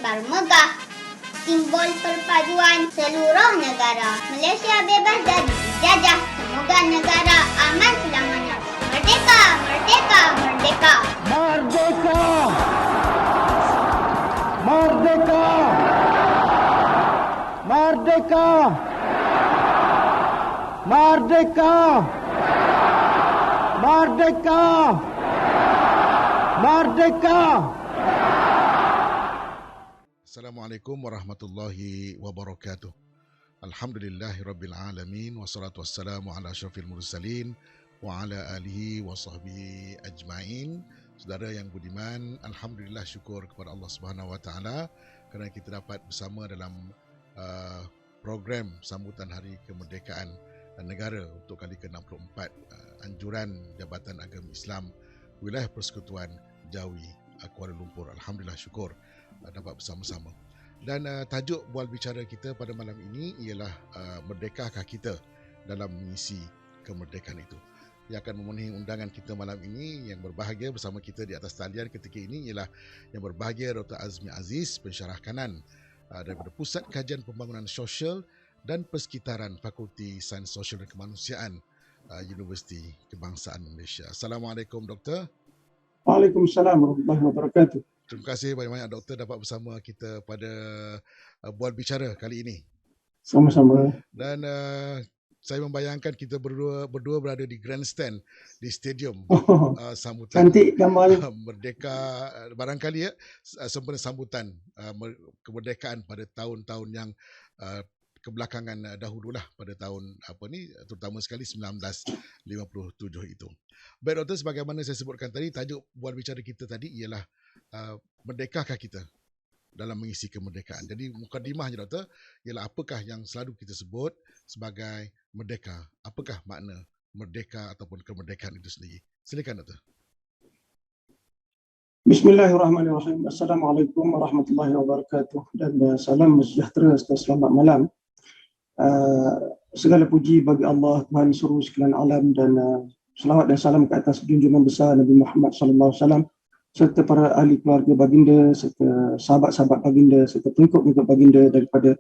baru megah. Simbol perpaduan seluruh negara. Malaysia bebas dari dijajah. Semoga negara aman selamanya. Merdeka, merdeka, merdeka. Merdeka! Merdeka! Merdeka! Merdeka! Merdeka! Merdeka! Assalamualaikum warahmatullahi wabarakatuh. Alhamdulillahirabbil alamin wassalatu wassalamu ala asyrafil mursalin wa ala alihi wa sahbihi ajmain. Saudara yang budiman, alhamdulillah syukur kepada Allah Subhanahu wa taala kerana kita dapat bersama dalam program sambutan Hari Kemerdekaan Negara untuk kali ke-64 anjuran Jabatan Agama Islam Wilayah Persekutuan Jawi Kuala Lumpur. Alhamdulillah syukur dapat bersama-sama. Dan tajuk bual bicara kita pada malam ini ialah merdekakah kita dalam mengisi kemerdekaan itu. Yang akan memenuhi undangan kita malam ini, yang berbahagia bersama kita di atas talian ketika ini ialah yang berbahagia Dr. Azmi Aziz, pensyarah kanan daripada Pusat Kajian Pembangunan Sosial dan Persekitaran Fakulti Sains Sosial dan Kemanusiaan Universiti Kebangsaan Malaysia. Assalamualaikum Doktor. Waalaikumsalam warahmatullahi wabarakatuh. Terima kasih banyak-banyak Doktor dapat bersama kita pada bual bicara kali ini. Sama-sama. Dan saya membayangkan kita berdua berada di grandstand di stadium sambutan Cantik gambarnya. Merdeka, barangkali sempena sambutan kemerdekaan pada tahun-tahun yang kebelakangan dahululah, pada tahun terutama sekali 1957 itu. Baik Doktor, sebagaimana saya sebutkan tadi, tajuk bual bicara kita tadi ialah merdekakah kita dalam mengisi kemerdekaan. Jadi mukadimahnya Doktor ialah apakah yang selalu kita sebut sebagai merdeka. Apakah makna merdeka ataupun kemerdekaan itu sendiri? Silakan Doktor. Bismillahirrahmanirrahim. Assalamualaikum warahmatullahi wabarakatuh. Dan salam sejahtera serta selamat malam. Segala puji bagi Allah, Tuhan seluruh sekalian alam, dan selawat dan salam ke atas junjungan besar Nabi Muhammad SAW serta para ahli keluarga baginda, serta sahabat-sahabat baginda, serta pengikut-pengikut baginda daripada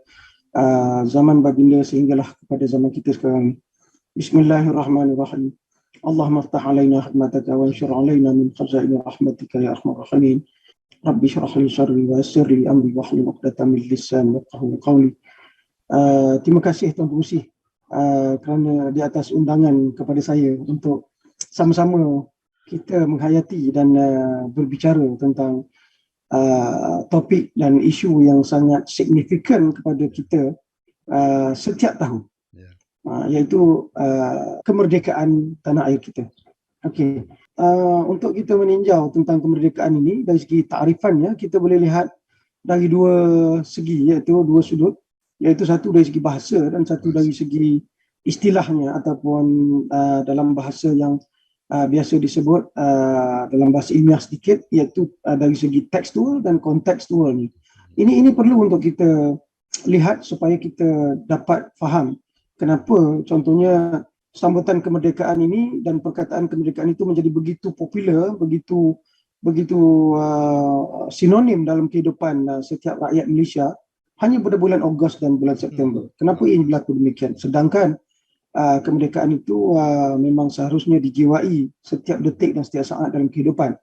zaman baginda sehinggalah kepada zaman kita sekarang. Bismillahirrahmanirrahim. Allahumma ftah alaina khidmataka wa anshur alaina min khazaini rahmatika ya arhamar rahimin. Rabbi shrah li sadri wa yassir li amri wahlul 'uqdatam min lisani yafqahu qawli. Terima kasih Tuan Pengerusi kerana di atas undangan kepada saya untuk sama-sama kita menghayati dan berbicara tentang topik dan isu yang sangat signifikan kepada kita setiap tahun, iaitu kemerdekaan tanah air kita. Okey, untuk kita meninjau tentang kemerdekaan ini dari segi ta'rifannya, kita boleh lihat dari dua segi, iaitu dua sudut, iaitu satu dari segi bahasa dan satu dari segi istilahnya, ataupun dalam bahasa yang biasa disebut dalam bahasa ilmiah sedikit, iaitu dari segi tekstual dan kontekstual ni. Ini perlu untuk kita lihat supaya kita dapat faham kenapa contohnya sambutan kemerdekaan ini dan perkataan kemerdekaan itu menjadi begitu popular, begitu sinonim dalam kehidupan setiap rakyat Malaysia hanya pada bulan Ogos dan bulan September. Kenapa ini berlaku demikian? Sedangkan kemerdekaan itu memang seharusnya dijiwai setiap detik dan setiap saat dalam kehidupan.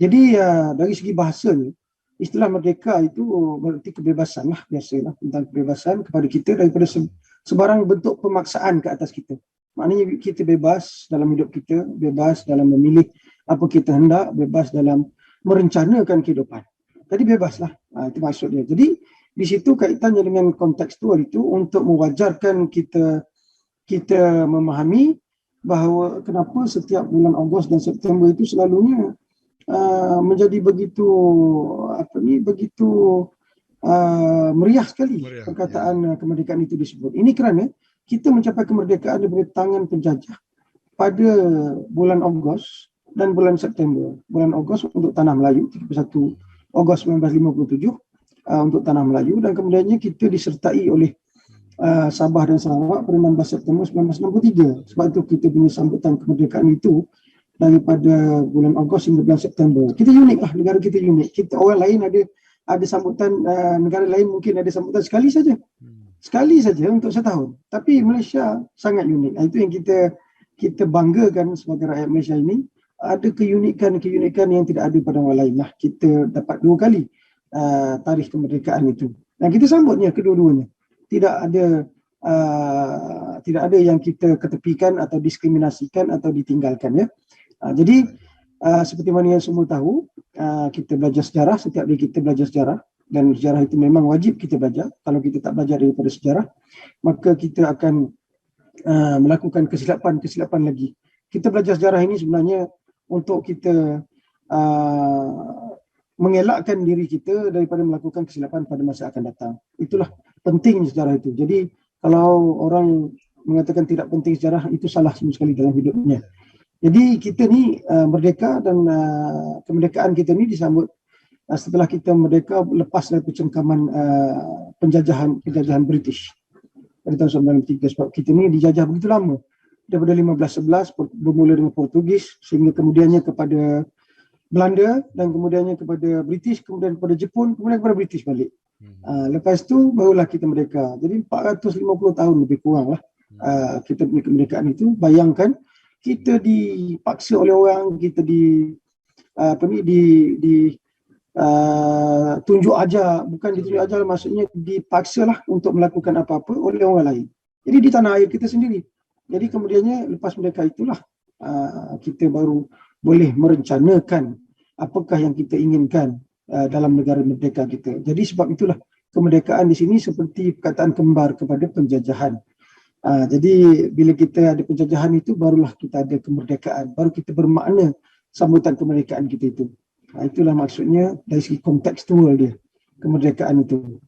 Jadi dari segi bahasanya, istilah merdeka itu berarti kebebasan lah, biasalah, tentang kebebasan kepada kita daripada sebarang bentuk pemaksaan ke atas kita. Maknanya kita bebas dalam hidup kita, bebas dalam memilih apa kita hendak, bebas dalam merencanakan kehidupan. Jadi bebaslah, itu maksudnya. Jadi di situ kaitannya dengan kontekstual itu untuk mewajarkan kita memahami bahawa kenapa setiap bulan Ogos dan September itu selalunya menjadi begitu meriah sekali perkataan kemerdekaan itu disebut. Ini kerana kita mencapai kemerdekaan daripada tangan penjajah pada bulan Ogos dan bulan September. Bulan Ogos untuk Tanah Melayu, 31 Ogos 1957 untuk Tanah Melayu, dan kemudiannya kita disertai oleh Sabah dan Sarawak pada 16 September 1963. Sebab itu kita punya sambutan kemerdekaan itu daripada bulan Ogos hingga bulan September. Kita unik lah, negara kita unik. Kita orang lain ada ada sambutan, negara lain mungkin ada sambutan sekali saja. Sekali saja untuk setahun. Tapi Malaysia sangat unik. Itu yang kita banggakan sebagai rakyat Malaysia ini. Ada keunikan yang tidak ada pada orang lain lah. Kita dapat 2 kali tarikh kemerdekaan itu. Dan kita sambutnya kedua-duanya. Tidak ada yang kita ketepikan atau diskriminasikan atau ditinggalkan, ya. Jadi seperti mana yang semua tahu, kita belajar sejarah, setiap hari kita belajar sejarah, dan sejarah itu memang wajib kita belajar. Kalau kita tak belajar daripada sejarah, maka kita akan melakukan kesilapan lagi. Kita belajar sejarah ini sebenarnya untuk kita mengelakkan diri kita daripada melakukan kesilapan pada masa akan datang. Itulah penting sejarah itu. Jadi kalau orang mengatakan tidak penting sejarah, itu salah sama sekali dalam hidupnya. Jadi kita ni merdeka, dan kemerdekaan kita ni disambut setelah kita merdeka lepas dari pencengkaman penjajahan British pada tahun 1993. Sebab kita ni dijajah begitu lama, daripada 1511 bermula dengan Portugis, sehingga kemudiannya kepada Belanda, dan kemudiannya kepada British, kemudian kepada Jepun, kemudian kepada British balik. Lepas tu barulah kita merdeka. Jadi 450 tahun lebih kurang lah kita punya kemerdekaan itu. Bayangkan kita dipaksa oleh orang, kita tunjuk ajar, bukan ditunjuk ajar, maksudnya dipaksalah untuk melakukan apa-apa oleh orang lain. Jadi di tanah air kita sendiri. Jadi kemudiannya lepas merdeka itulah kita baru boleh merencanakan apakah yang kita inginkan dalam negara merdeka kita. Jadi sebab itulah kemerdekaan di sini seperti perkataan kembar kepada penjajahan. Jadi bila kita ada penjajahan itu, barulah kita ada kemerdekaan, baru kita bermakna sambutan kemerdekaan kita itu. Itulah maksudnya dari segi kontekstual dia, kemerdekaan itu.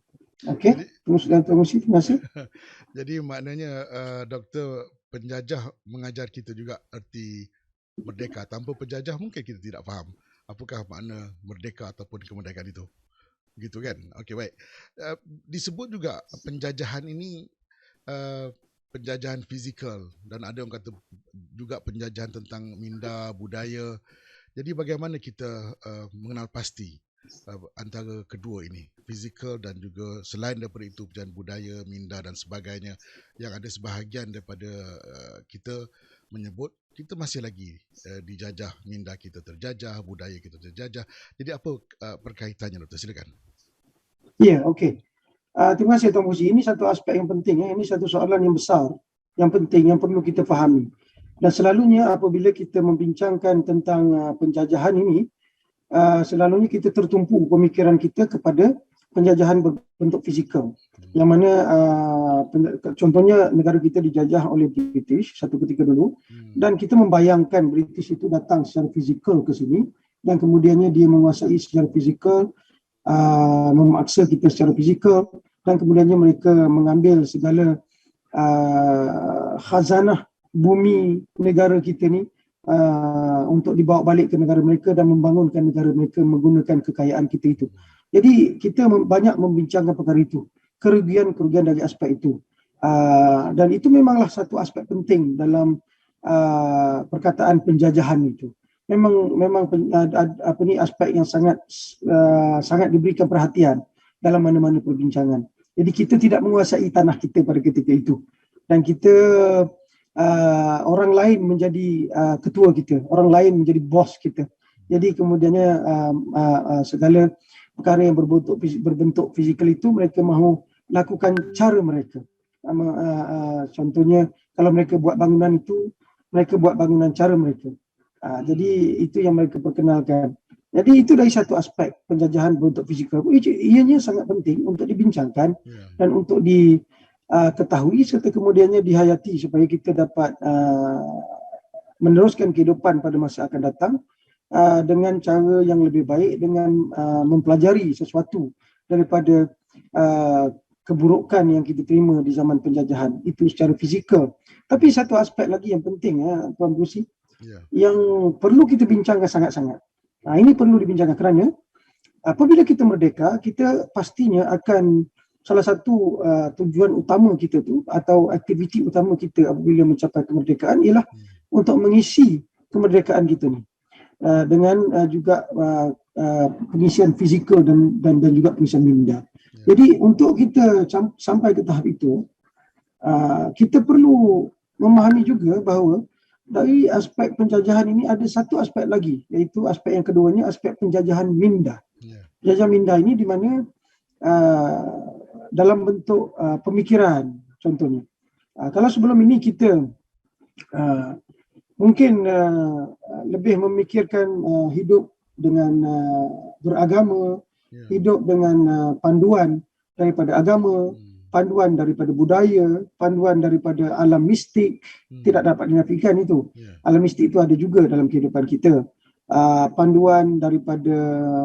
Okey, terima kasih. Jadi maknanya Doktor, penjajah mengajar kita juga erti merdeka. Tanpa penjajah mungkin kita tidak faham apakah makna merdeka ataupun kemerdekaan itu. Gitu kan? Okey, baik. Disebut juga penjajahan ini penjajahan fizikal, dan ada orang kata juga penjajahan tentang minda, budaya. Jadi bagaimana kita mengenal pasti antara kedua ini, fizikal dan juga selain daripada itu penjajahan budaya, minda dan sebagainya, yang ada sebahagian daripada kita menyebut kita masih lagi dijajah, minda kita terjajah, budaya kita terjajah. Jadi apa perkaitannya, Doktor? Silakan. Ya, okey. Terima kasih Tuan Muzi. Ini satu aspek yang penting. Ini satu soalan yang besar, yang penting, yang perlu kita fahami. Dan selalunya apabila kita membincangkan tentang penjajahan ini, selalunya kita tertumpu pemikiran kita kepada penjajahan berbentuk fizikal. Yang mana contohnya negara kita dijajah oleh British satu ketika dulu, dan kita membayangkan British itu datang secara fizikal ke sini, dan kemudiannya dia menguasai secara fizikal, memaksa kita secara fizikal, dan kemudiannya mereka mengambil segala khazanah bumi negara kita ni untuk dibawa balik ke negara mereka dan membangunkan negara mereka menggunakan kekayaan kita itu. Jadi kita banyak membincangkan perkara itu, kerugian dari aspek itu, dan itu memanglah satu aspek penting dalam perkataan penjajahan itu. Memang aspek yang sangat diberikan perhatian dalam mana-mana perbincangan. Jadi kita tidak menguasai tanah kita pada ketika itu, dan kita orang lain menjadi ketua kita, orang lain menjadi bos kita. Jadi kemudiannya segala perkara yang berbentuk fizikal itu mereka mahu lakukan cara mereka. Contohnya kalau mereka buat bangunan itu, mereka buat bangunan cara mereka. Jadi itu yang mereka perkenalkan. Jadi itu dari satu aspek penjajahan berbentuk fizikal. Ianya sangat penting untuk dibincangkan dan untuk diketahui serta kemudiannya dihayati supaya kita dapat meneruskan kehidupan pada masa akan datang dengan cara yang lebih baik, dengan mempelajari sesuatu daripada keburukan yang kita terima di zaman penjajahan itu secara fizikal. Tapi satu aspek lagi yang penting, Tuan Brusi, yang perlu kita bincangkan sangat-sangat. Ini perlu dibincangkan kerana apabila kita merdeka, kita pastinya akan salah satu tujuan utama kita tu atau aktiviti utama kita apabila mencapai kemerdekaan ialah untuk mengisi kemerdekaan kita ni dengan juga pengisian fizikal dan juga pengisian minda. Jadi untuk kita sampai ke tahap itu, kita perlu memahami juga bahawa dari aspek penjajahan ini ada satu aspek lagi, iaitu aspek yang keduanya, aspek penjajahan minda. Penjajahan minda ini di mana dalam bentuk pemikiran contohnya. Kalau sebelum ini kita mungkin lebih memikirkan hidup dengan beragama, hidup dengan panduan daripada agama, panduan daripada budaya, panduan daripada alam mistik, tidak dapat dinafikan itu. Alam mistik itu ada juga dalam kehidupan kita. Panduan daripada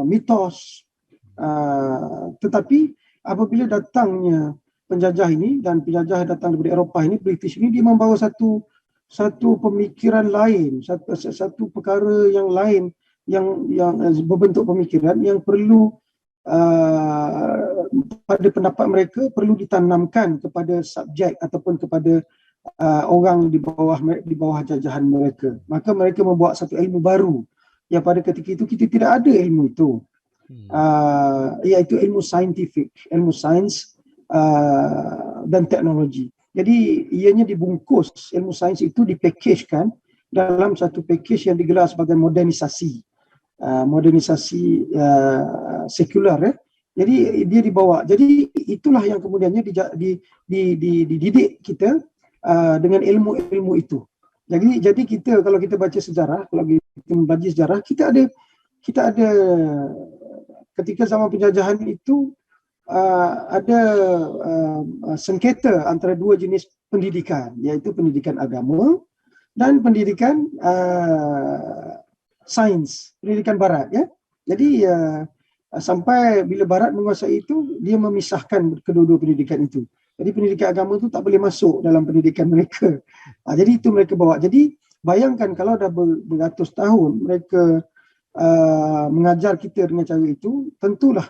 mitos. Tetapi apabila datangnya penjajah ini, dan penjajah datang daripada Eropah ini, British ini, dia membawa satu pemikiran lain, satu perkara yang lain, yang berbentuk pemikiran yang perlu pada pendapat mereka perlu ditanamkan kepada subjek ataupun kepada orang di bawah jajahan mereka. Maka mereka membawa satu ilmu baru yang pada ketika itu kita tidak ada ilmu itu, iaitu ilmu saintifik, ilmu sains dan teknologi. Jadi ianya dibungkus, ilmu sains itu dipakejkan dalam satu pakej yang digelar sebagai modernisasi. Sekular, Jadi dia dibawa. Jadi itulah yang kemudiannya dididik kita dengan ilmu-ilmu itu. Jadi kita, kalau kita baca sejarah, kalau kita membaca sejarah, kita ada ketika zaman penjajahan itu ada sengketa antara dua jenis pendidikan, iaitu pendidikan agama dan pendidikan sains, pendidikan barat, ya. Jadi sampai bila barat menguasai itu, dia memisahkan kedua-dua pendidikan itu. Jadi pendidikan agama itu tak boleh masuk dalam pendidikan mereka. Jadi itu mereka bawa. Jadi bayangkan kalau dah beratus tahun mereka mengajar kita dengan cara itu, tentulah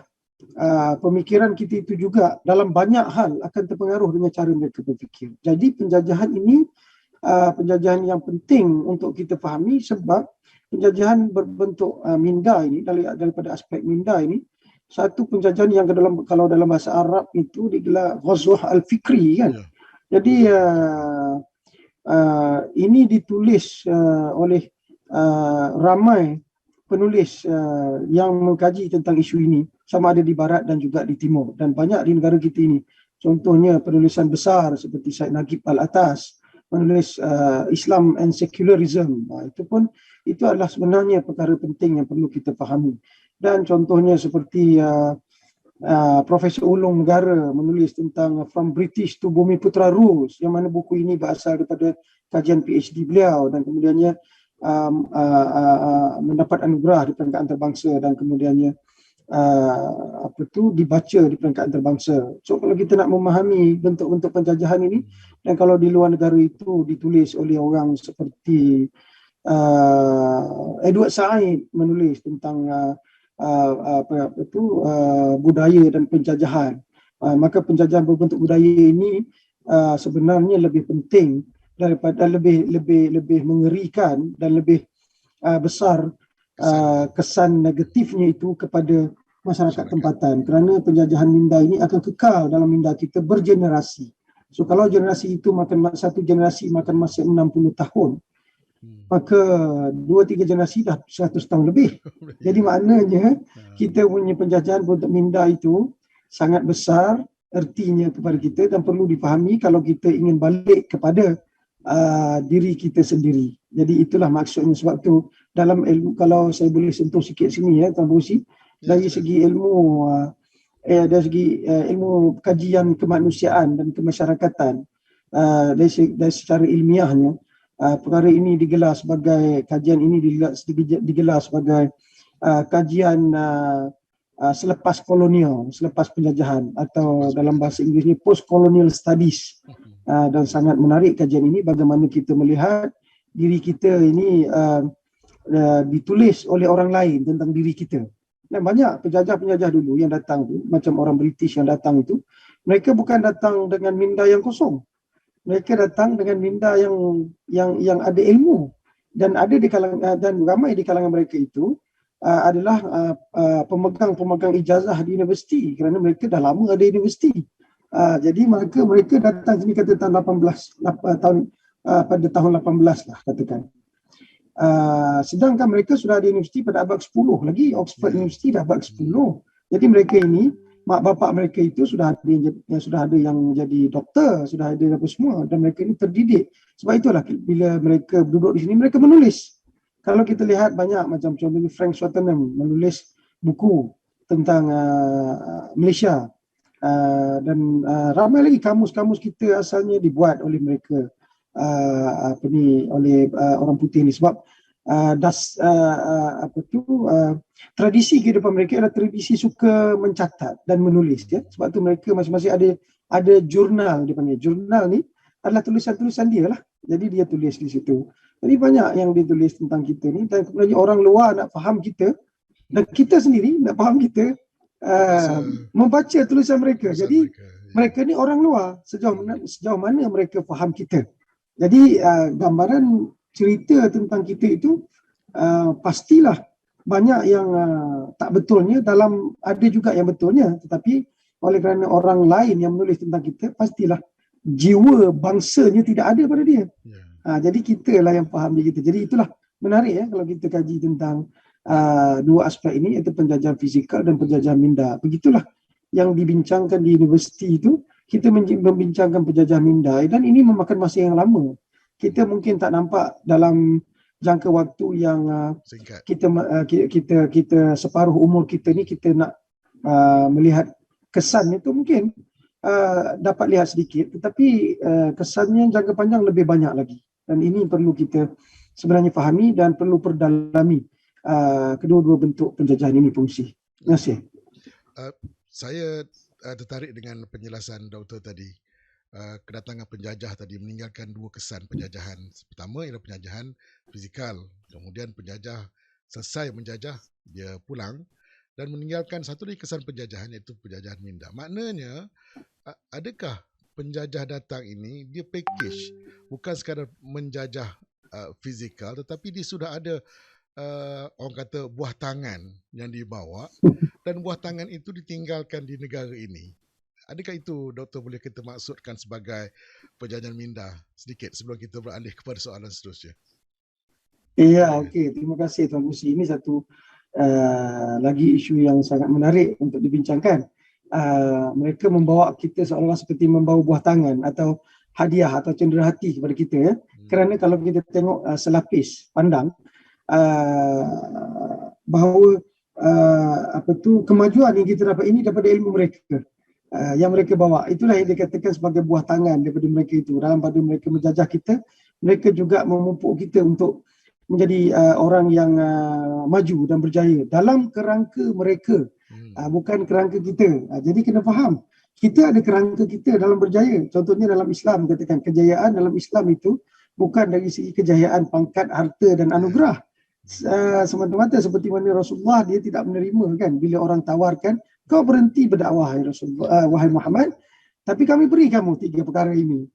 pemikiran kita itu juga dalam banyak hal akan terpengaruh dengan cara mereka berfikir. Jadi penjajahan ini penjajahan yang penting untuk kita fahami, sebab penjajahan berbentuk minda ini, daripada aspek minda ini, satu penjajahan yang kalau dalam bahasa Arab itu digelar Ghazwah Al-Fikri, kan. Jadi ini ditulis oleh ramai penulis yang mengkaji tentang isu ini, sama ada di barat dan juga di timur, dan banyak di negara kita ini. Contohnya penulisan besar seperti Syed Nagib Al-Atas, menulis Islam and Secularism. Itu adalah sebenarnya perkara penting yang perlu kita fahami. Dan contohnya seperti Profesor Ulung Negara menulis tentang From British to Bumiputra Rules, yang mana buku ini berasal daripada kajian PhD beliau, dan kemudiannya mendapat anugerah di peringkat antarabangsa, dan kemudiannya dibaca di peringkat antarabangsa. So kalau kita nak memahami bentuk-bentuk penjajahan ini, dan kalau di luar negara itu ditulis oleh orang seperti Edward Said menulis tentang budaya dan penjajahan, maka penjajahan berbentuk budaya ini sebenarnya lebih penting daripada lebih mengerikan dan lebih besar kesan negatifnya itu kepada masyarakat tempatan, kerana penjajahan minda ini akan kekal dalam minda kita bergenerasi. So kalau generasi itu satu generasi makan masa 60 tahun, maka 2-3 generasi dah 100 tahun lebih. Jadi maknanya kita punya penjajahan untuk minda itu sangat besar ertinya kepada kita, dan perlu dipahami kalau kita ingin balik kepada diri kita sendiri. Jadi itulah maksudnya. Sebab tu dalam ilmu, kalau saya boleh sentuh sikit sini, Tuan Busi, dari segi ilmu ilmu kajian kemanusiaan dan kemasyarakatan, dari secara ilmiahnya, perkara ini digelar sebagai kajian ini digelar sebagai kajian selepas kolonial, selepas penjajahan, atau dalam bahasa Inggerisnya post-colonial studies. Dan sangat menarik kajian ini, bagaimana kita melihat diri kita ini ditulis oleh orang lain tentang diri kita. Dan banyak penjajah-penjajah dulu yang datang tu, macam orang British yang datang itu, mereka bukan datang dengan minda yang kosong. Mereka datang dengan minda yang ada ilmu, dan ada di kalangan, dan ramai di kalangan mereka itu adalah pemegang-pemegang ijazah di universiti, kerana mereka dah lama ada universiti. Jadi mereka datang sini kata tahun 18 pada tahun 18 lah katakan. Sedangkan mereka sudah ada universiti pada abad 10 lagi, Oxford University dah abad 10. Jadi mereka ini, mak bapak mereka itu sudah ada yang jadi doktor, sudah ada apa semua, dan mereka ini terdidik. Sebab itulah bila mereka duduk di sini mereka menulis. Kalau kita lihat banyak macam contohnya Frank Swettenham menulis buku tentang Malaysia, dan ramai lagi kamus-kamus kita asalnya dibuat oleh mereka, oleh orang putih ni. Sebab tradisi kehidupan mereka adalah tradisi suka mencatat dan menulis, ya. Sebab tu mereka masing-masing ada jurnal, dia panggil. Jurnal ni adalah tulisan-tulisan dia lah. Jadi dia tulis di situ. Jadi banyak yang ditulis tentang kita ni, dan kemudian orang luar nak faham kita dan kita sendiri nak faham kita, membaca tulisan mereka. Jadi mereka ni orang luar, sejauh mana mereka faham kita. Jadi gambaran cerita tentang kita itu pastilah banyak yang tak betulnya, ada juga yang betulnya, tetapi oleh kerana orang lain yang menulis tentang kita, pastilah jiwa bangsanya tidak ada pada dia. Jadi kita lah yang faham dia kita. Jadi itulah menarik, ya, kalau kita kaji tentang dua aspek ini, iaitu penjajahan fizikal dan penjajahan minda. Begitulah yang dibincangkan di universiti itu. Kita membincangkan penjajahan minda, dan ini memakan masa yang lama. Kita mungkin tak nampak dalam jangka waktu yang kita separuh umur kita ni, kita nak melihat kesannya tu mungkin dapat lihat sedikit, tetapi kesannya jangka panjang lebih banyak lagi. Dan ini perlu kita sebenarnya fahami dan perlu perdalami kedua-dua bentuk penjajahan ini fungsi. Terima kasih. Saya tertarik dengan penjelasan doktor tadi. Kedatangan penjajah tadi meninggalkan dua kesan penjajahan. Pertama ialah penjajahan fizikal, kemudian penjajah selesai menjajah, dia pulang dan meninggalkan satu lagi kesan penjajahan, iaitu penjajahan minda. Maknanya, adakah penjajah datang ini dia package, bukan sekadar menjajah fizikal, tetapi dia sudah ada orang kata buah tangan yang dibawa, dan buah tangan itu ditinggalkan di negara ini. Adakah itu doktor boleh kita maksudkan sebagai penjajahan minda sedikit sebelum kita beralih kepada soalan seterusnya? Ya, okey. Terima kasih Tuan Musi. Ini satu lagi isu yang sangat menarik untuk dibincangkan. Mereka membawa kita seolah-olah seperti membawa buah tangan atau hadiah atau cenderahati kepada kita, ya. Kerana kalau kita tengok selapis pandang, bahawa kemajuan yang kita dapat ini daripada ilmu mereka, yang mereka bawa. Itulah yang dikatakan sebagai buah tangan daripada mereka itu. Dalam pada mereka menjajah kita, mereka juga memupuk kita untuk menjadi orang yang maju dan berjaya dalam kerangka mereka, bukan kerangka kita. Jadi kena faham, kita ada kerangka kita dalam berjaya. Contohnya dalam Islam, katakan kejayaan dalam Islam itu bukan dari segi kejayaan pangkat, harta dan anugerah. Semata-mata seperti mana Rasulullah, dia tidak menerima kan bila orang tawarkan, kau berhenti berdakwah wahai Muhammad, tapi kami beri kamu 3 perkara ini.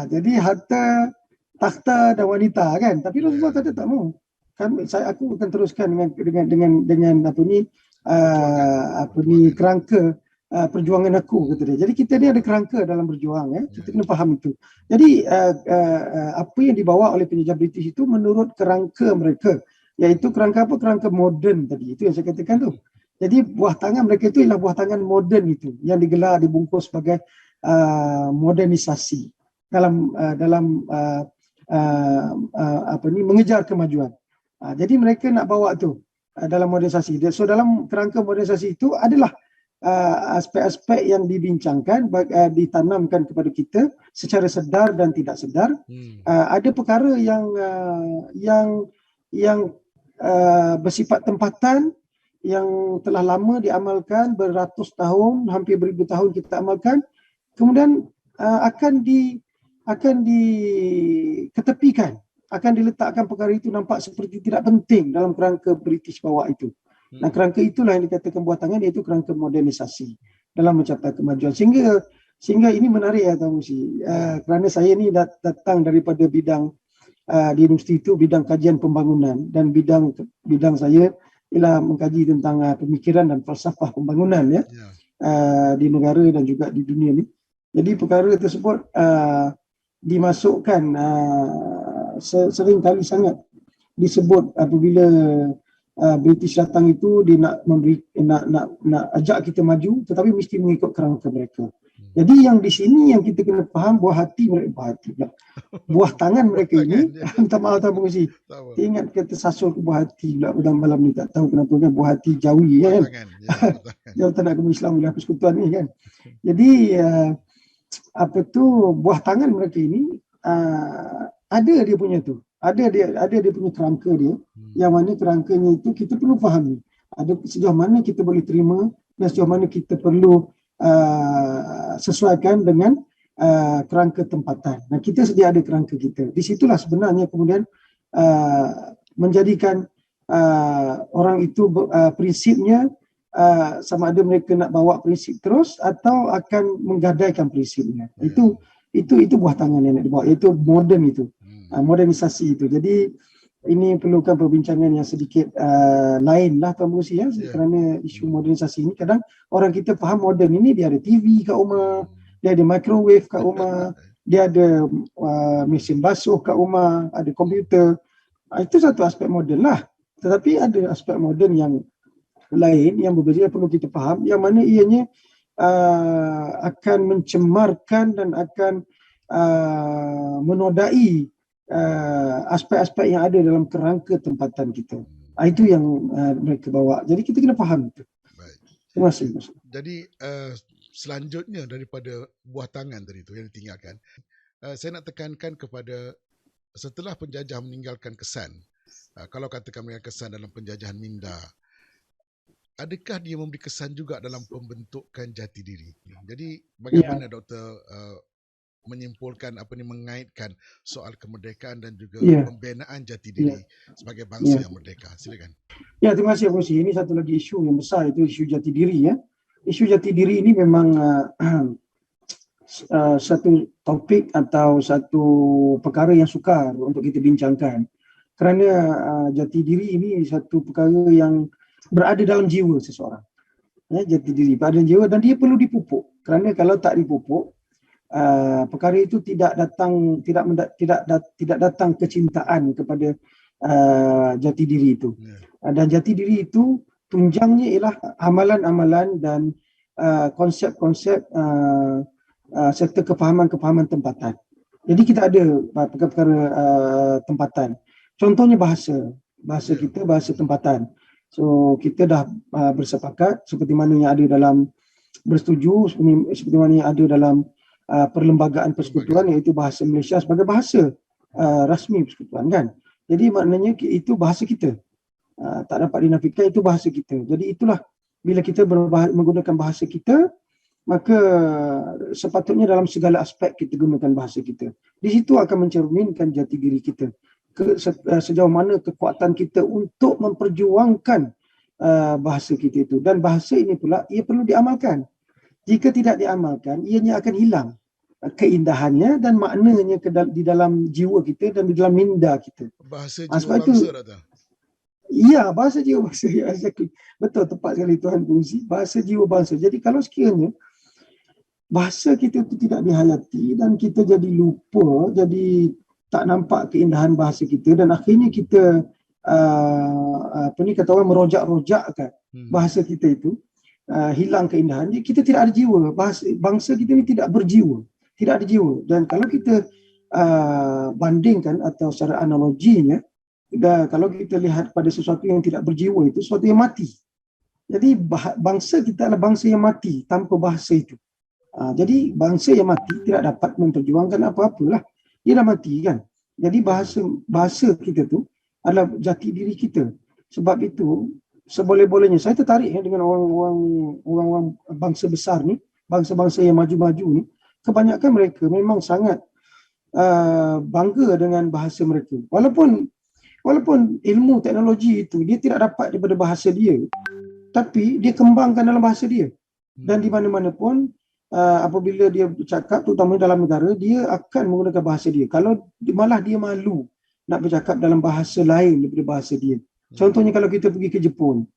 Jadi harta, takhta dan wanita kan. Tapi Rasulullah kata tak mau. Aku akan teruskan dengan kerangka perjuangan aku, kata dia. Jadi kita ni ada kerangka dalam berjuang, ya. Kita kena faham itu. Jadi apa yang dibawa oleh penjajah British itu menurut kerangka mereka, iaitu kerangka apa? Kerangka moden tadi. Itu yang saya katakan tu. Jadi buah tangan mereka itu ialah buah tangan moden itu, yang digelar, dibungkus sebagai modernisasi dalam mengejar kemajuan. Jadi mereka nak bawa tu dalam modernisasi. So dalam kerangka modernisasi itu adalah aspek-aspek yang dibincangkan, ditanamkan kepada kita secara sedar dan tidak sedar. Ada perkara yang bersifat tempatan, yang telah lama diamalkan, beratus tahun, hampir beribu tahun kita amalkan, kemudian akan diketepikan, akan diletakkan perkara itu nampak seperti tidak penting dalam kerangka British bawa itu. Nah, kerangka itulah yang dikatakan buah tangan, iaitu kerangka modernisasi dalam mencapai kemajuan. Sehingga ini menarik, ya Tuan Musi, kerana saya ni datang daripada bidang di universiti itu, bidang kajian pembangunan, dan bidang saya ialah mengkaji tentang pemikiran dan falsafah pembangunan ya, Ya. di negara dan juga di dunia ni. Jadi perkara tersebut dimasukkan sering kali sangat disebut apabila British datang itu dia nak memberi nak ajak kita maju, tetapi mesti mengikut kerangka mereka. Jadi yang di sini yang kita kena faham, buah hati pula. Buah tangan mereka ini, minta maaf Tuan Pengerusi. Dia ingat kita sasul ke buah hati pula pada malam ni, tak tahu kenapa kan, buah hati Jawi kan. Dia tak nak ke Islam oleh persekutuan ni kan. Jadi buah tangan mereka ini ada dia punya tu. Ada dia punya kerangka dia, yang mana kerangkanya itu kita perlu fahami. Ada sejauh mana kita boleh terima dan sejauh mana kita perlu sesuaikan dengan kerangka tempatan. Nah, kita sedia ada kerangka kita. Di situlah sebenarnya kemudian menjadikan orang itu prinsipnya sama ada mereka nak bawa prinsip terus atau akan menggadaikan prinsipnya. Itu buah tangan yang nak dibawa, iaitu moden itu. Modernisasi itu. Jadi ini perlukan perbincangan yang sedikit lain lah Tuan Pengerusi ya, kerana isu modernisasi ini kadang orang kita faham moden ini dia ada TV kat rumah, dia ada microwave kat rumah, dia ada mesin basuh kat rumah, ada komputer. Itu satu aspek moden lah. Tetapi ada aspek moden yang lain yang berbeza perlu kita faham, yang mana ianya akan mencemarkan dan akan menodai aspek-aspek yang ada dalam kerangka tempatan kita. Itu yang mereka bawa. Jadi kita kena faham itu. Baik. Terima kasih. Jadi selanjutnya daripada buah tangan tadi itu yang ditinggalkan, saya nak tekankan kepada setelah penjajah meninggalkan kesan, kalau katakan meninggalkan kesan dalam penjajahan minda, adakah dia memberi kesan juga dalam pembentukan jati diri? Jadi bagaimana Doktor menyimpulkan mengaitkan soal kemerdekaan dan juga pembinaan jati diri sebagai bangsa yang merdeka? Silakan. Ya, terima kasih Pengerusi. Ini satu lagi isu yang besar, itu isu jati diri ya. Isu jati diri ini memang satu topik atau satu perkara yang sukar untuk kita bincangkan. Kerana jati diri ini satu perkara yang berada dalam jiwa seseorang. Ya, jati diri berada dalam jiwa dan dia perlu dipupuk. Kerana kalau tak dipupuk, perkara itu tidak datang kecintaan kepada jati diri itu. Dan jati diri itu tunjangnya ialah amalan-amalan dan konsep-konsep serta kefahaman-kefahaman tempatan. Jadi kita ada perkara-perkara tempatan. Contohnya bahasa kita, bahasa tempatan. So kita dah bersepakat seperti mana yang ada dalam bersetuju, seperti mana yang ada dalam perlembagaan persekutuan, iaitu bahasa Malaysia sebagai bahasa rasmi persekutuan kan. Jadi maknanya itu bahasa kita. Tak dapat dinafikan, itu bahasa kita. Jadi itulah bila kita menggunakan bahasa kita, maka sepatutnya dalam segala aspek kita gunakan bahasa kita. Di situ akan mencerminkan jati diri kita. Sejauh mana kekuatan kita untuk memperjuangkan bahasa kita itu. Dan bahasa ini pula ia perlu diamalkan. Jika tidak diamalkan, ianya akan hilang keindahannya dan maknanya di dalam jiwa kita dan di dalam minda kita. Bahasa jiwa bangsa, Doktor. Ya, bahasa jiwa bangsa. Ya, exactly. Betul, tepat sekali Tuhan Pengerusi. Bahasa jiwa bangsa. Jadi kalau sekiranya bahasa kita itu tidak dihayati dan kita jadi lupa, jadi tak nampak keindahan bahasa kita dan akhirnya kita kata orang merojak-rojakkan bahasa kita itu, hilang keindahan, kita tidak ada jiwa. Bangsa kita ni tidak berjiwa, tidak ada jiwa. Dan kalau kita bandingkan atau secara analoginya, kalau kita lihat pada sesuatu yang tidak berjiwa itu sesuatu yang mati. Jadi bangsa kita adalah bangsa yang mati tanpa bahasa itu. Jadi bangsa yang mati tidak dapat memperjuangkan apa-apalah. Dia dah mati kan. Jadi bahasa kita tu adalah jati diri kita. Sebab itu seboleh-bolehnya saya tertarik dengan orang-orang bangsa besar ni, bangsa-bangsa yang maju-maju ni, kebanyakan mereka memang sangat bangga dengan bahasa mereka. Walaupun ilmu teknologi itu dia tidak dapat daripada bahasa dia, tapi dia kembangkan dalam bahasa dia. Dan di mana-mana pun apabila dia bercakap, terutama dalam negara, dia akan menggunakan bahasa dia. Kalau malah dia malu nak bercakap dalam bahasa lain daripada bahasa dia. Contohnya kalau kita pergi ke Jepun,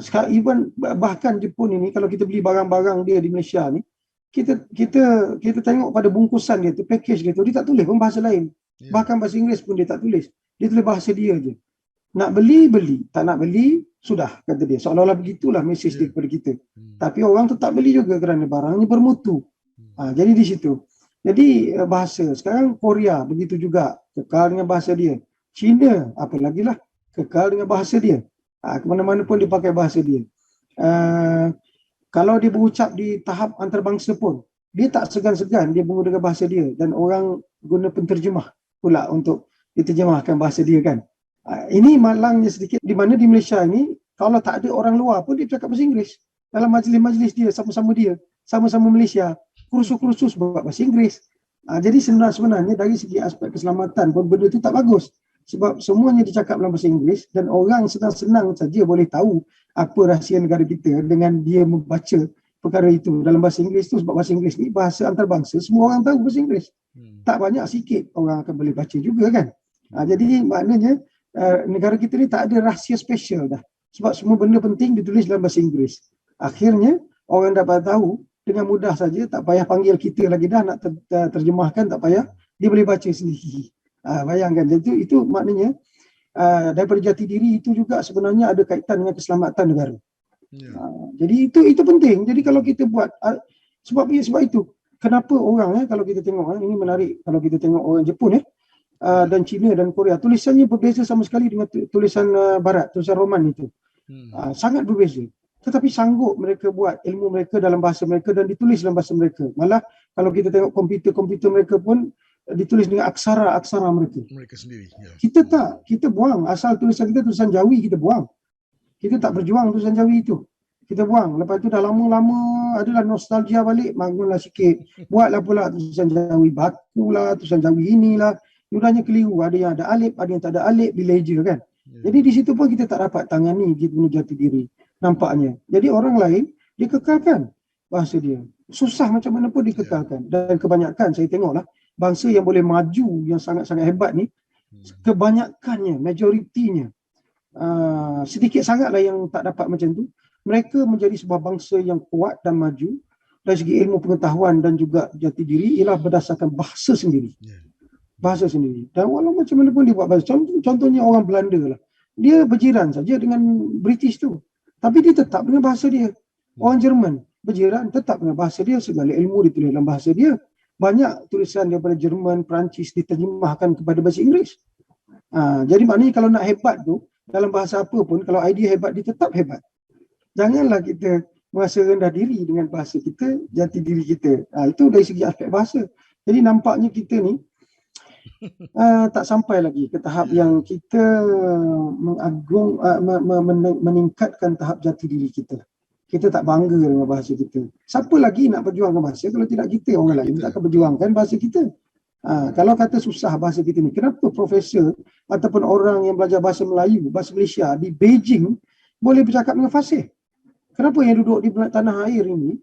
sekarang even bahkan Jepun ini kalau kita beli barang-barang dia di Malaysia ni, kita tengok pada bungkusan dia tu, package dia tu, dia tak tulis pun bahasa lain. Ya. Bahkan bahasa Inggeris pun dia tak tulis. Dia tulis bahasa dia je. Nak beli, tak nak beli, sudah, kata dia. Seolah-olah begitulah mesej dia kepada kita. Tapi orang tu tak beli juga kerana barangnya bermutu. Jadi di situ. Jadi bahasa. Sekarang Korea begitu juga. Kekal dengan bahasa dia. China, apa lagi lah, kekal dengan bahasa dia. Kemana-mana pun dia pakai bahasa dia. Kalau dia berucap di tahap antarabangsa pun, dia tak segan-segan dia menggunakan bahasa dia. Dan orang guna penterjemah pula untuk diterjemahkan bahasa dia kan. Ini malangnya sedikit di mana di Malaysia ini kalau tak ada orang luar pun dia cakap bahasa Inggeris. Dalam majlis-majlis dia sama-sama Malaysia, kursus-kursus buat bahasa Inggeris. Jadi sebenarnya dari segi aspek keselamatan pun benda itu tak bagus. Sebab semuanya dicakap dalam bahasa Inggeris dan orang senang-senang saja boleh tahu apa rahsia negara kita dengan dia membaca perkara itu dalam bahasa Inggeris tu. Sebab bahasa Inggeris ni bahasa antarabangsa, semua orang tahu bahasa Inggeris. Tak banyak sikit orang akan boleh baca juga kan. Jadi maknanya negara kita ni tak ada rahsia special dah. Sebab semua benda penting ditulis dalam bahasa Inggeris. Akhirnya orang dapat tahu dengan mudah saja, tak payah panggil kita lagi dah nak terjemahkan, tak payah, dia boleh baca sendiri. Bayangkan, itu maknanya daripada jati diri itu juga sebenarnya ada kaitan dengan keselamatan negara. Jadi itu penting. Jadi kalau kita buat, sebab itu kenapa orang kalau kita tengok ini menarik, kalau kita tengok orang Jepun dan China dan Korea, tulisannya berbeza sama sekali dengan tulisan barat, tulisan Roman itu. Sangat berbeza. Tetapi sanggup mereka buat ilmu mereka dalam bahasa mereka dan ditulis dalam bahasa mereka. Malah kalau kita tengok komputer mereka pun ditulis dengan aksara mereka sendiri. Ya. Kita tak, kita buang. Asal tulisan kita tulisan Jawi, kita buang. Kita tak berjuang tulisan Jawi itu. Kita buang. Lepas tu dah lama-lama adalah nostalgia balik, bangunlah sikit. Buatlah pula tulisan Jawi baku lah, tulisan Jawi inilah. Mudahnya keliru. Ada yang ada alif, ada yang tak ada alif, bila je kan. Jadi di situ pun kita tak dapat tangani kita punya jati diri. Nampaknya. Jadi orang lain, dia kekalkan bahasa dia. Susah macam mana pun dikekalkan. Dan kebanyakan saya tengoklah, bangsa yang boleh maju, yang sangat-sangat hebat ni, kebanyakannya, majoritinya, sedikit sangatlah yang tak dapat macam tu. Mereka menjadi sebuah bangsa yang kuat dan maju dari segi ilmu pengetahuan dan juga jati diri ialah berdasarkan bahasa sendiri. Bahasa sendiri. Dan walau macam mana pun dia buat bahasa. Contohnya orang Belanda lah. Dia berjiran saja dengan British tu. Tapi dia tetap dengan bahasa dia. Orang Jerman berjiran tetap dengan bahasa dia. Segala ilmu ditulis dalam bahasa dia. Banyak tulisan daripada Jerman, Perancis diterjemahkan kepada bahasa Inggeris. Jadi maknanya kalau nak hebat tu, dalam bahasa apa pun, kalau idea hebat, dia tetap hebat. Janganlah kita merasa rendah diri dengan bahasa kita, jati diri kita. Itu dari segi aspek bahasa. Jadi nampaknya kita ni tak sampai lagi ke tahap yang kita meningkatkan tahap jati diri kita. Kita tak bangga dengan bahasa kita. Siapa lagi nak berjuangkan bahasa kalau tidak kita? Orang lain tak akan berjuangkan bahasa kita. Kalau kata susah bahasa kita ni, kenapa profesor ataupun orang yang belajar bahasa Melayu, bahasa Malaysia di Beijing boleh bercakap dengan fasih? Kenapa yang duduk di tanah air ini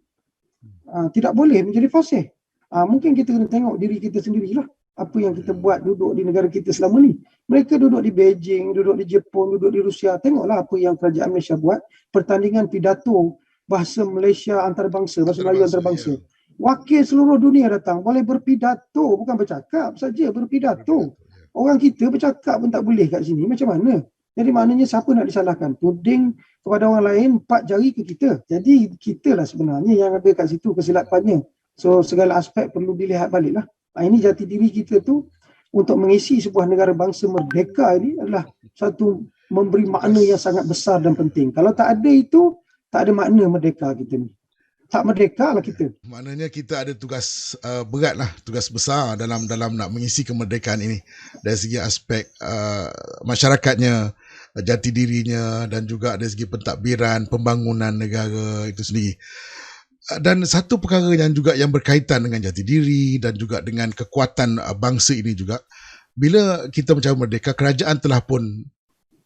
tidak boleh menjadi fasih? Mungkin kita kena tengok diri kita sendirilah. Apa yang kita buat duduk di negara kita selama ni. Mereka duduk di Beijing, duduk di Jepun, duduk di Rusia. Tengoklah apa yang kerajaan Malaysia buat. Pertandingan pidato bahasa Malaysia antarabangsa, bahasa Melayu antarabangsa. Wakil seluruh dunia datang. Boleh berpidato, bukan bercakap saja, berpidato. Orang kita bercakap pun tak boleh kat sini. Macam mana? Jadi maknanya siapa nak disalahkan? Tuding kepada orang lain, 4 jari ke kita. Jadi kita lah sebenarnya yang ada kat situ kesilapannya. So segala aspek perlu dilihat balik lah. Ini jati diri kita tu untuk mengisi sebuah negara bangsa merdeka ini adalah satu memberi makna yang sangat besar dan penting. Kalau tak ada itu, tak ada makna merdeka kita ni. Tak merdeka lah kita. Maknanya kita ada tugas berat lah, tugas besar dalam nak mengisi kemerdekaan ini. Dari segi aspek masyarakatnya, jati dirinya dan juga dari segi pentadbiran, pembangunan negara itu sendiri. Dan satu perkara yang juga yang berkaitan dengan jati diri dan juga dengan kekuatan bangsa ini juga, bila kita mencari merdeka, kerajaan telah pun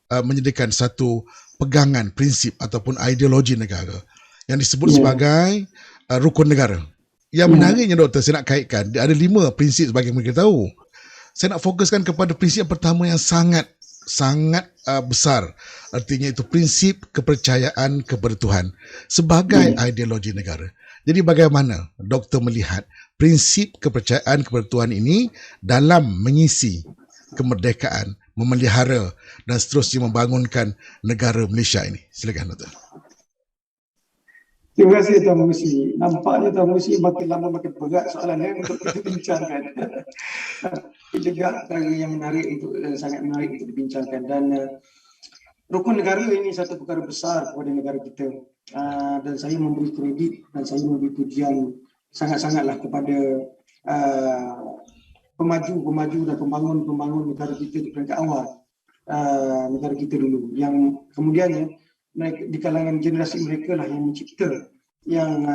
menyediakan satu pegangan, prinsip ataupun ideologi negara yang disebut sebagai rukun negara. Yang menariknya doktor, saya nak kaitkan, ada 5 prinsip sebagai mereka tahu. Saya nak fokuskan kepada prinsip yang pertama yang sangat sangat besar. Artinya itu prinsip kepercayaan kepada Tuhan sebagai ideologi negara. Jadi bagaimana doktor melihat prinsip kepercayaan kepada Tuhan ini dalam mengisi kemerdekaan, memelihara dan seterusnya membangunkan negara Malaysia ini? Silakan doktor. Terima kasih Tuan Musi. Nampaknya Tuan Musi makin lama makin berat soalannya untuk kita bincangkan. Ini juga perkara yang menarik untuk sangat menarik untuk dibincangkan, dan rukun negara ini satu perkara besar kepada negara kita. Dan saya memberi kredit dan saya memberi pujian sangat-sangatlah kepada pemaju dan pembangun negara kita di peringkat awal, negara kita dulu, yang kemudiannya mereka, di kalangan generasi mereka lah yang mencipta, yang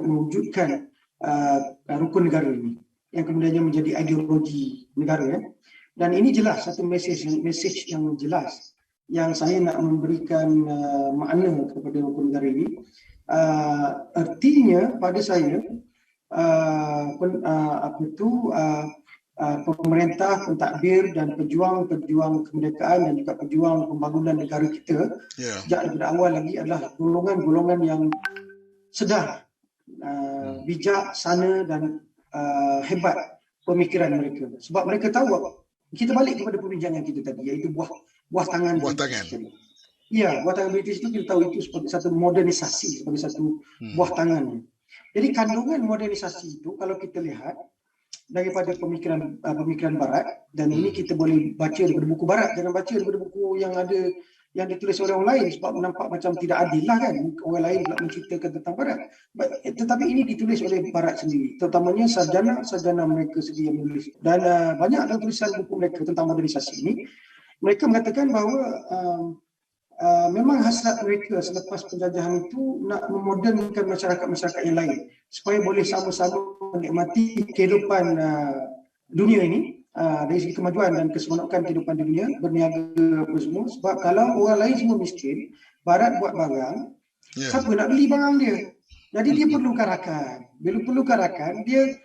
mewujudkan rukun negara ini, yang kemudiannya menjadi ideologi negara, ya. Dan ini jelas satu message yang jelas yang saya nak memberikan makna kepada rukun negara ini. Artinya pada saya pemerintah, pentadbir dan pejuang kemerdekaan dan juga pejuang pembangunan negara kita sejak daripada awal lagi adalah golongan-golongan yang sedar, bijak, sana dan hebat pemikiran mereka. Sebab mereka tahu, kita balik kepada perbincangan kita tadi, iaitu buah tangan British. Ya, buah tangan British itu kita tahu itu sebagai satu modernisasi, sebagai satu buah tangan. Jadi kandungan modernisasi itu kalau kita lihat daripada pemikiran barat, dan ini kita boleh baca daripada buku barat, jangan baca daripada buku yang ditulis oleh orang lain, sebab nampak macam tidak adil lah kan, orang lain pula menceritakan tentang barat. Tetapi ini ditulis oleh barat sendiri, terutamanya sarjana mereka sendiri yang menulis. Dan banyak dalam tulisan buku mereka tentang modernisasi ini, mereka mengatakan bahawa memang hasrat mereka selepas penjajahan itu nak memodernkan masyarakat yang lain supaya boleh sama-sama menikmati kehidupan dunia ini, dari segi kemajuan dan keseronokan kehidupan dunia, berniaga apa semua. Sebab kalau orang lain semua miskin, barat buat barang, siapa nak beli barang dia? Jadi dia perlukan rakan. Bila perlukan rakan, dia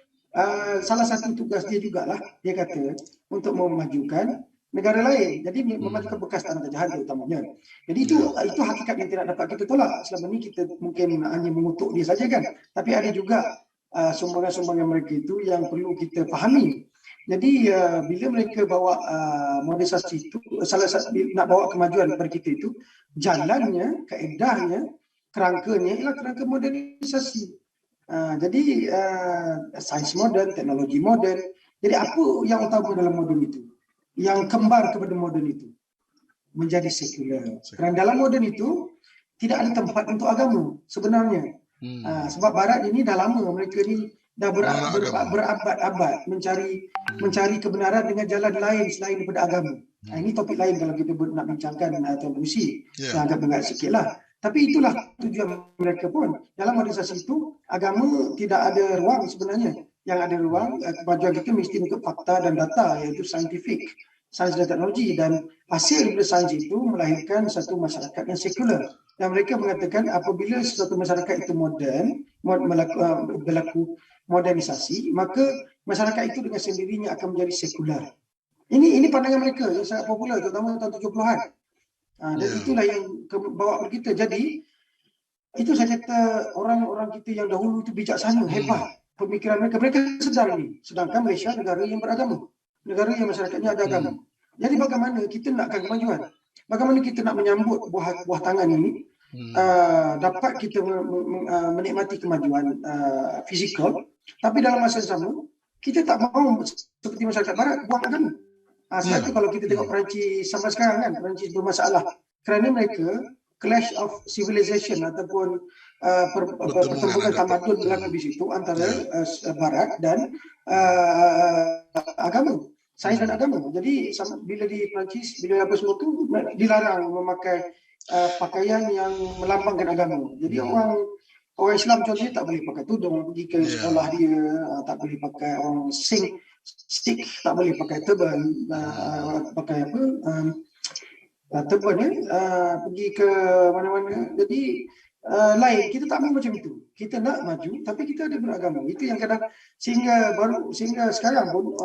salah satu tugas dia jugalah, dia kata, untuk memajukan negara lain. Jadi memajukan bekas tanah jajahan terutamanya. Jadi itu hakikat yang tidak dapat kita tolak. Selama ini kita mungkin hanya mengutuk dia saja kan. Tapi ada juga sumbangan-sumbangan mereka itu yang perlu kita fahami. Jadi bila mereka bawa modernisasi itu, nak bawa kemajuan kepada kita itu, jalannya, kaedahnya, kerangkanya ialah kerangka modernisasi. Jadi sains moden, teknologi moden. Jadi apa yang utama dalam moden itu? Yang kembar kepada moden itu menjadi sekular. Kerana dalam moden itu tidak ada tempat untuk agama sebenarnya. Sebab barat ini dah lama, mereka ni dah berabad-abad mencari kebenaran dengan jalan lain selain daripada agama. Ini topik lain kalau kita nak bincangkan atau busi, agak berat sikitlah. Tapi itulah tujuan mereka pun. Dalam modernisasi itu, agama tidak ada ruang sebenarnya. Yang ada ruang, kemajuan kita mesti mengikut fakta dan data, iaitu saintifik, sains dan teknologi. Dan hasil daripada sains itu melahirkan satu masyarakat yang sekular. Dan mereka mengatakan apabila suatu masyarakat itu berlaku modernisasi, maka masyarakat itu dengan sendirinya akan menjadi sekular. Ini pandangan mereka yang sangat popular, terutama tahun 70-an. Dan itulah yang bawa kita. Jadi, itu saya kata orang-orang kita yang dahulu itu bijaksana, hebat. Pemikiran mereka sedar ini. Sedangkan Malaysia negara yang beragama, negara yang masyarakatnya ada agama. Jadi bagaimana kita nakkan kemajuan? Bagaimana kita nak menyambut buah tangan ini? Dapat kita menikmati kemajuan fizikal, tapi dalam masa yang sama kita tak mahu seperti masyarakat barat buang agama. Sebab itu kalau kita tengok Perancis sampai sekarang kan, Perancis bermasalah kerana mereka clash of civilization ataupun pertempuran tamadun berlaku di situ antara barat dan agama, sains dan agama. Jadi bila di Perancis, bila apa semua tu dilarang memakai pakaian yang melambangkan agama. Jadi orang Islam contohnya tak boleh pakai tudung pergi ke sekolah dia, tak boleh pakai, orang Sikh tak boleh pakai turban, pakai apa, turban pergi ke mana-mana. Jadi lain. Kita tak mau macam itu. Kita nak maju, tapi kita ada beragama. Itu yang kadang sehingga sekarang pun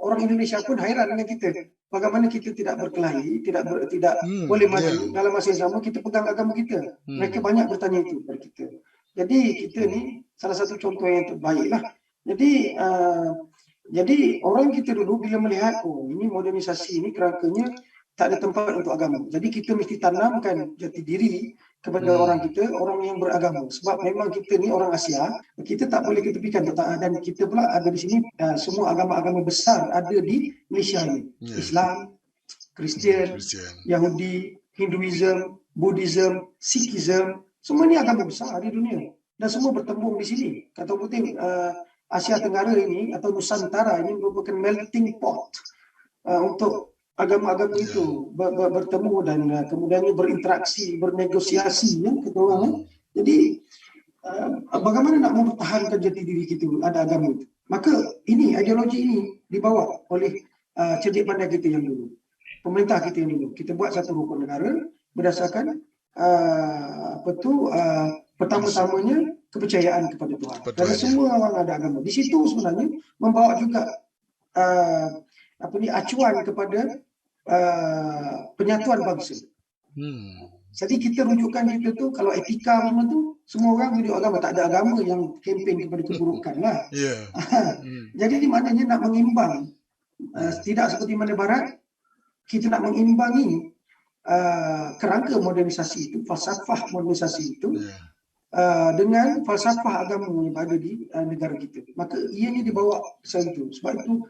orang Indonesia pun hairan dengan kita. Bagaimana kita tidak berkelahi, tidak boleh maju dalam masa yang sama kita pegang agama kita. Mereka banyak bertanya itu kepada kita. Jadi kita ni salah satu contoh yang terbaiklah. Jadi orang kita dulu bila melihat ini modernisasi ini kerangkanya tak ada tempat untuk agama. Jadi kita mesti tanamkan jati diri kepada orang kita, orang yang beragama. Sebab memang kita ni orang Asia, kita tak boleh ketepikan. Dan kita pula ada di sini, semua agama-agama besar ada di Malaysia ni. Islam, Kristian, Yahudi, Hinduism, Buddhism, Sikhism, semua ni agama besar di dunia. Dan semua bertembung di sini. Kata putih, Asia Tenggara ini atau Nusantara ini merupakan melting pot untuk agama-agama itu bertemu dan kemudiannya berinteraksi, bernegosiasi, ya, kata orang. Jadi bagaimana nak mempertahankan jati diri kita ada agama itu? Maka ini ideologi ini dibawa oleh cerdik pandai kita yang dulu, pemerintah kita yang dulu. Kita buat satu rukun negara berdasarkan pertama-tamanya kepercayaan kepada Tuhan. Dan semua orang ada agama. Di situ sebenarnya membawa juga acuan kepada penyatuan bangsa. Jadi kita rujukan kita tu kalau etika memang tu semua orang hidup agama, tak ada agama yang kempen kepada keburukan lah. Jadi maknanya nak mengimbang, tidak seperti mana barat, kita nak mengimbangi kerangka modernisasi itu, falsafah modernisasi itu dengan falsafah agama yang ada di negara kita. Maka ianya dibawa seperti itu. Sebab itu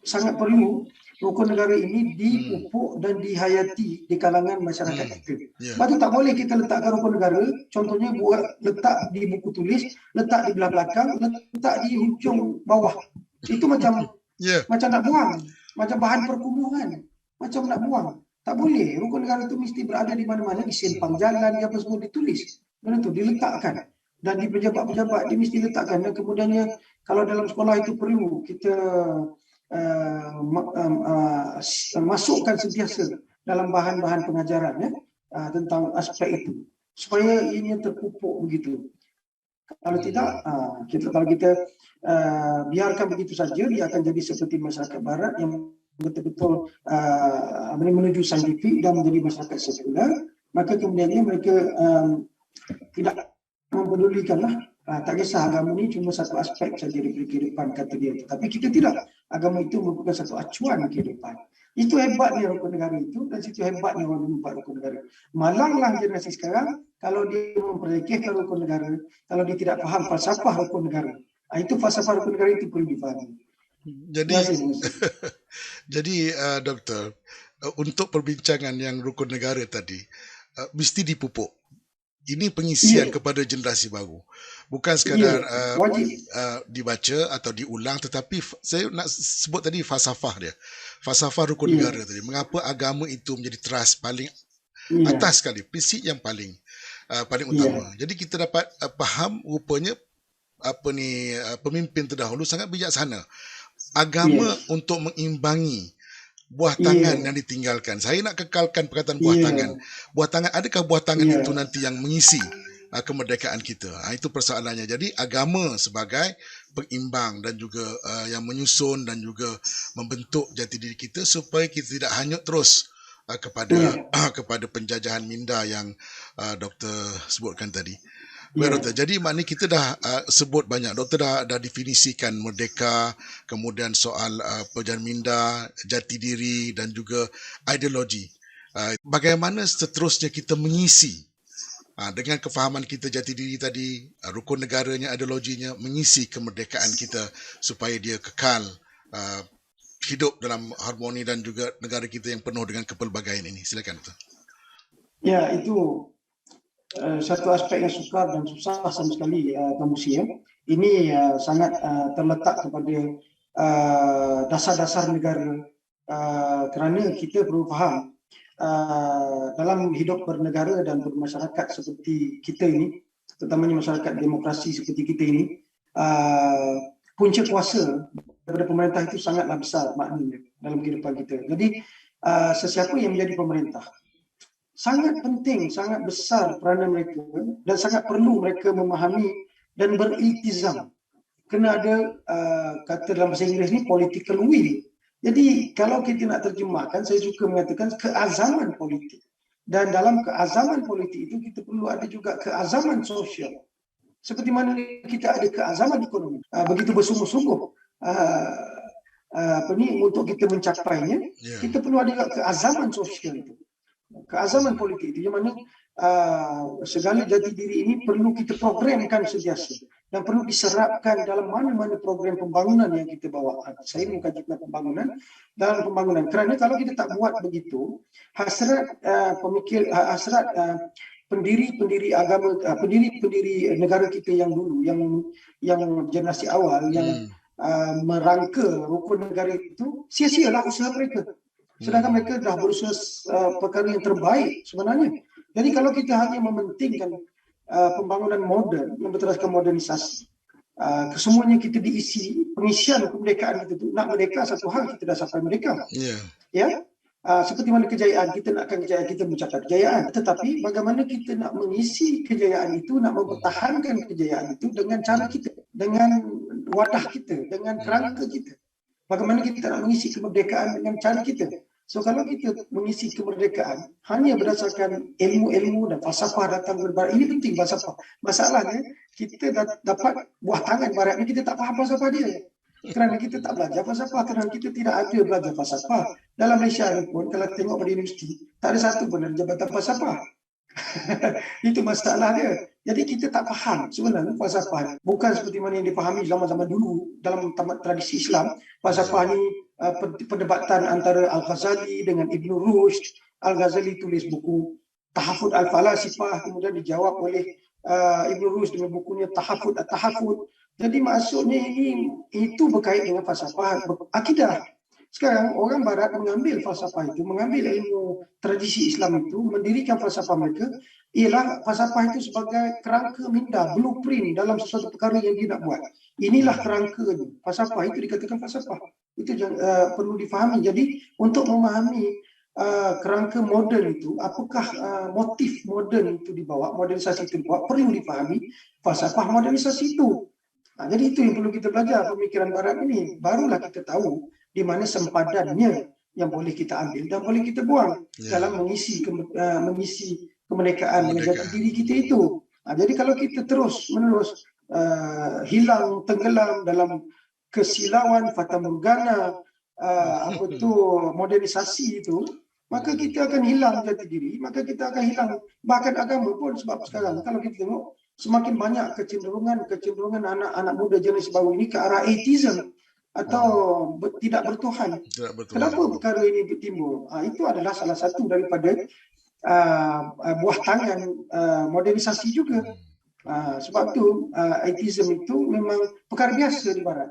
sangat perlu rukun negara ini dipupuk dan dihayati di kalangan masyarakat kita. Sebab itu tak boleh kita letakkan rukun negara, contohnya letak di buku tulis, letak di belah belakang, letak di hujung bawah. Itu macam nak buang, macam bahan perkumuhan, macam nak buang. Tak boleh. Rukun negara itu mesti berada di mana-mana, di simpang jalan, di apa semua ditulis. Benda tu diletakkan. Dan di pejabat-pejabat dia mesti letakkan. Dan kemudiannya kalau dalam sekolah itu perlu kita masukkan sentiasa dalam bahan-bahan pengajaran tentang aspek itu supaya ini terpupuk begitu. Kalau tidak, kalau kita biarkan begitu saja, dia akan jadi seperti masyarakat barat yang betul-betul menuju saintifik dan menjadi masyarakat sekular. Maka kemudiannya mereka tidak mempedulikanlah. Tak kisah agama ni cuma satu aspek saja dari kehidupan, kata dia. Tapi kita tidak. Agama itu merupakan satu acuan kehidupan. Itu hebatnya rukun negara itu dan situ hebatnya orang dulu buat rukun negara. Malanglah generasi sekarang kalau dia memperlekehkan rukun negara, kalau dia tidak faham falsafah rukun negara. Itu falsafah rukun negara itu perlu difahami. Jadi doktor, untuk perbincangan yang rukun negara tadi, mesti dipupuk. Ini pengisian kepada generasi baru. Bukan sekadar dibaca atau diulang, tetapi saya nak sebut tadi falsafah dia. Falsafah rukun negara tadi. Mengapa agama itu menjadi teras paling atas sekali, prinsip yang paling utama. Jadi kita dapat faham rupanya pemimpin terdahulu sangat bijaksana. Agama untuk mengimbangi buah tangan yang ditinggalkan. Saya nak kekalkan perkataan buah tangan. Buah tangan, adakah buah tangan itu nanti yang mengisi kemerdekaan kita? Itu persoalannya. Jadi agama sebagai pengimbang dan juga yang menyusun dan juga membentuk jati diri kita supaya kita tidak hanyut terus kepada penjajahan minda yang doktor sebutkan tadi. Baik, Doktor. Jadi maknanya kita dah sebut banyak. Doktor dah definisikan merdeka, kemudian soal penjajahan minda, jati diri dan juga ideologi. Bagaimana seterusnya kita mengisi dengan kefahaman kita jati diri tadi, rukun negaranya, ideologinya, mengisi kemerdekaan kita supaya dia kekal hidup dalam harmoni dan juga negara kita yang penuh dengan kepelbagaian ini. Silakan, Doktor. Ya, itu satu aspek yang sukar dan susah sama sekali, Tuan Musi. Ini sangat terletak kepada dasar-dasar negara, kerana kita perlu faham dalam hidup bernegara dan bermasyarakat seperti kita ini, terutamanya masyarakat demokrasi seperti kita ini, punca kuasa daripada pemerintah itu sangatlah besar maknanya dalam kehidupan kita. Jadi sesiapa yang menjadi pemerintah, sangat penting, sangat besar peranan mereka dan sangat perlu mereka memahami dan beriltizam. Kena ada kata dalam bahasa Inggeris ni political will. Jadi kalau kita nak terjemahkan, saya suka mengatakan keazaman politik. Dan dalam keazaman politik itu kita perlu ada juga keazaman sosial. Seperti mana kita ada keazaman ekonomi. Begitu bersungguh-sungguh untuk kita mencapainya, kita perlu ada juga keazaman sosial itu. Keazaman politik itu yang mana segala jati diri ini perlu kita programkan sentiasa dan perlu diserapkan dalam mana-mana program pembangunan yang kita bawa. Saya mengkaji tentang pembangunan dalam pembangunan. Kerana kalau kita tak buat begitu, hasrat pendiri agama, pendiri negara kita yang dulu, yang generasi awal, yang merangka rukun negara itu, sia-sialah usaha mereka. Sedangkan mereka dah berusaha perkara yang terbaik sebenarnya. Jadi kalau kita hanya mementingkan pembangunan moden, yang berteraskan modernisasi, kesemuanya kita diisi pengisian kemerdekaan kita tu, nak merdeka satu hal, kita dah sampai merdeka. Ya, seperti mana kejayaan, kita nakkan kejayaan, kita mencapai kejayaan. Tetapi bagaimana kita nak mengisi kejayaan itu, nak mempertahankan kejayaan itu dengan cara kita, dengan wadah kita, dengan kerangka kita. Bagaimana kita nak mengisi kemerdekaan dengan cara kita. So kalau kita mengisi kemerdekaan hanya berdasarkan ilmu-ilmu dan falsafah datang dari barat, ini penting falsafah. Masalahnya kita dapat buah tangan barat ni, kita tak faham falsafah dia. Kerana kita tak belajar falsafah, kerana kita tidak ada belajar falsafah. Dalam Malaysia ni pun kalau tengok pada universiti, tak ada satu pun ada jabatan falsafah. Itu masalah dia. Jadi kita tak faham sebenarnya falsafah. Bukan seperti mana yang dipahami zaman-zaman dulu dalam tradisi Islam. Falsafah ni perdebatan antara Al-Ghazali dengan Ibn Rushd. Al-Ghazali tulis buku Tahafud Al-Falasifah, kemudian dijawab oleh Ibn Rushd dengan bukunya Tahafud At-Tahafud. Jadi maksudnya itu berkait dengan falsafah akidah. Sekarang orang barat mengambil falsafah itu, mengambil ilmu tradisi Islam itu, mendirikan falsafah mereka, ialah falsafah itu sebagai kerangka minda, blueprint dalam sesuatu perkara yang dia nak buat. Inilah kerangkanya. Falsafah itu dikatakan falsafah. Itu perlu difahami. Jadi untuk memahami kerangka moden itu, apakah motif moden itu dibawa, modernisasi itu dibawa, perlu difahami falsafah modernisasi itu. Jadi itu yang perlu kita belajar pemikiran barat ini. Barulah kita tahu di mana sempadannya yang boleh kita ambil dan boleh kita buang dalam mengisi kemerdekaan jati diri kita itu. Jadi kalau kita terus-menerus hilang, tenggelam dalam kesilauan, fatamorgana, modernisasi itu, maka kita akan hilang jati diri, maka kita akan hilang bahkan agama pun. Sebab sekarang kalau kita tengok semakin banyak kecenderungan anak-anak muda generasi baru ini ke arah atheism atau tidak bertuhan. Kenapa perkara ini bertimbul? Itu adalah salah satu daripada buah tangan modernisasi juga. Sebab tu atheism itu memang perkara biasa di barat.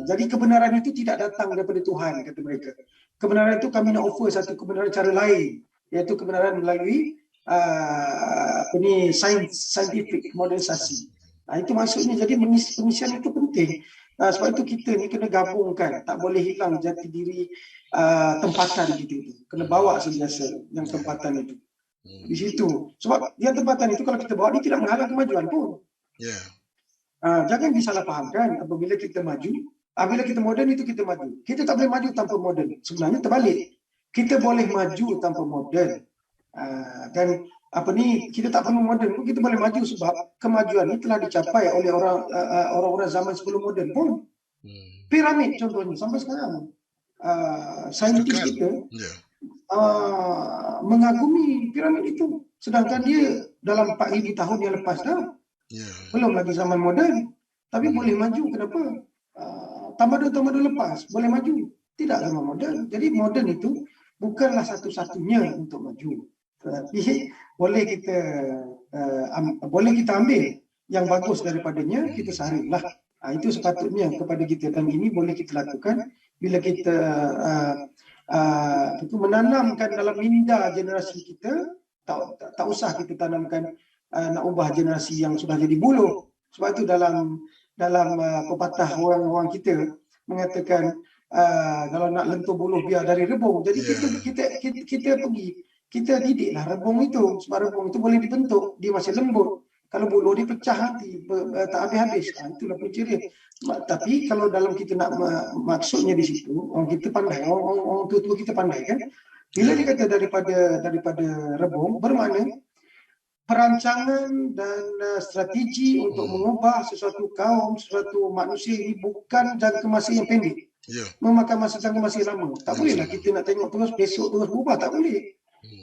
Jadi kebenaran itu tidak datang daripada Tuhan, kata mereka. Kebenaran itu kami nak offer satu kebenaran cara lain, iaitu kebenaran melalui scientific modernisasi. Itu maksudnya. Jadi pengisian itu penting. Sebab itu kita ni kena gabungkan, tak boleh hilang jati diri tempatan kita itu. Kena bawa sentiasa yang tempatan itu. Di situ. Sebab yang tempatan itu kalau kita bawa, dia tidak menghalang kemajuan pun. Jangan disalahfahamkan apabila kita maju. Bila kita moden itu kita maju. Kita tak boleh maju tanpa moden. Sebenarnya terbalik. Kita boleh maju tanpa moden. Dan kita tak perlu moden pun, kita boleh maju sebab kemajuan ini telah dicapai oleh orang-orang zaman sebelum moden pun. Piramid contohnya sampai sekarang saintis kita mengagumi piramid itu, sedangkan dia dalam 4,000 tahun yang lepas dah. Belum lagi zaman moden, tapi boleh maju. Kenapa? Tamadun lepas boleh maju, tidak zaman moden. Jadi moden itu bukanlah satu-satunya untuk maju. Tapi boleh kita ambil yang bagus daripadanya, kita saringlah. Itu sepatutnya kepada kita, dan ini boleh kita lakukan bila kita menanamkan dalam minda generasi kita. Tak usah kita tanamkan nak ubah generasi yang sudah jadi buluh. Sebab itu dalam pepatah orang-orang kita mengatakan kalau nak lentur buluh biar dari rebung. Jadi kita pergi kita didiklah rebung itu. Sebab rebung itu boleh dibentuk, dia masih lembut. Kalau buluh dia pecah nanti, tak habis-habis. Itulah punca dia. Tapi kalau dalam kita nak maksudnya di situ, orang kita pandai, orang tua-tua kita pandai kan. Bila dia kata daripada rebung, bermakna perancangan dan strategi untuk mengubah sesuatu kaum, sesuatu manusia ini bukan jangka masa yang pendek. Memakan masa jangka masa yang lama. Tak bolehlah kita nak tengok terus besok terus berubah, tak boleh.